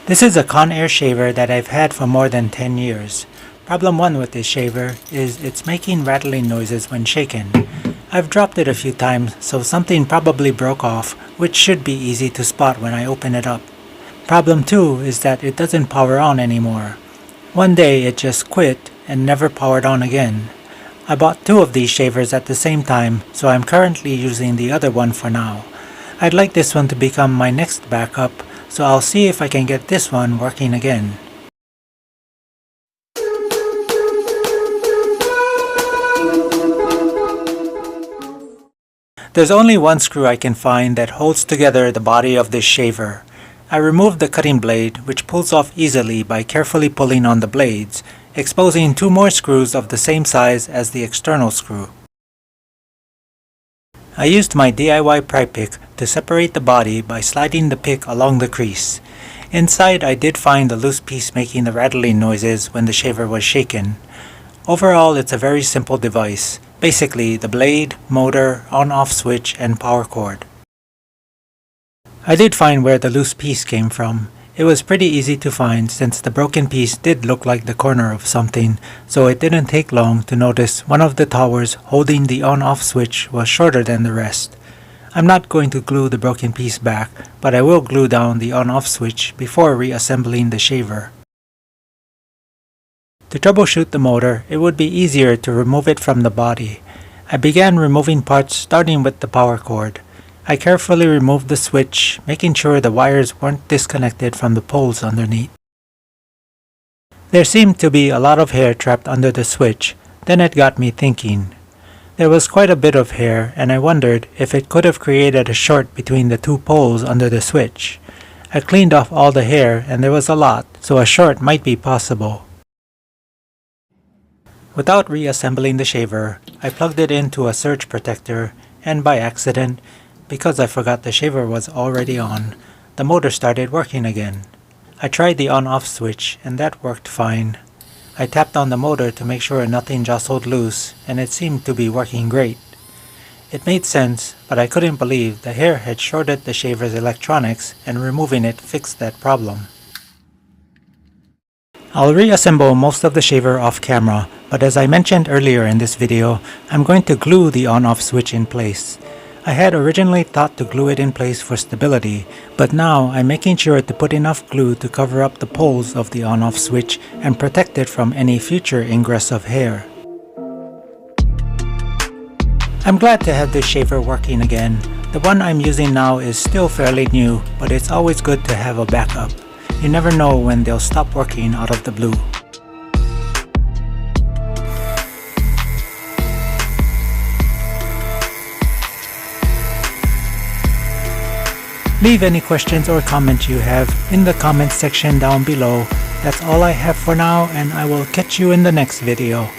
This is a Conair shaver that I've had for more than 10 years. Problem 1 with this shaver is it's making rattling noises when shaken. I've dropped it a few times, so something probably broke off, which should be easy to spot when I open it up. Problem 2 is that it doesn't power on anymore. One day it just quit and never powered on again. I bought 2 of these shavers at the same time, so I'm currently using the other one for now. I'd like this one to become my next backup, so I'll see if I can get this one working again. There's only one screw I can find that holds together the body of this shaver. I removed the cutting blade, which pulls off easily by carefully pulling on the blades, exposing 2 more screws of the same size as the external screw. I used my DIY pry pick to separate the body by sliding the pick along the crease. Inside I did find the loose piece making the rattling noises when the shaver was shaken. Overall, it's a very simple device. Basically, the blade, motor, on-off switch, and power cord. I did find where the loose piece came from. It was pretty easy to find since the broken piece did look like the corner of something, so it didn't take long to notice one of the towers holding the on-off switch was shorter than the rest. I'm not going to glue the broken piece back, but I will glue down the on-off switch before reassembling the shaver. To troubleshoot the motor, it would be easier to remove it from the body. I began removing parts starting with the power cord. I carefully removed the switch, making sure the wires weren't disconnected from the poles underneath. There seemed to be a lot of hair trapped under the switch. Then it got me thinking. There was quite a bit of hair, and I wondered if it could have created a short between the 2 poles under the switch. I cleaned off all the hair, and there was a lot, so a short might be possible. Without reassembling the shaver, I plugged it into a surge protector, and by accident, because I forgot the shaver was already on, the motor started working again. I tried the on-off switch, and that worked fine. I tapped on the motor to make sure nothing jostled loose, and it seemed to be working great. It made sense, but I couldn't believe the hair had shorted the shaver's electronics, and removing it fixed that problem. I'll reassemble most of the shaver off camera, but as I mentioned earlier in this video, I'm going to glue the on-off switch in place. I had originally thought to glue it in place for stability, but now I'm making sure to put enough glue to cover up the poles of the on-off switch and protect it from any future ingress of hair. I'm glad to have this shaver working again. The one I'm using now is still fairly new, but it's always good to have a backup. You never know when they'll stop working out of the blue. Leave any questions or comments you have in the comments section down below. That's all I have for now, and I will catch you in the next video.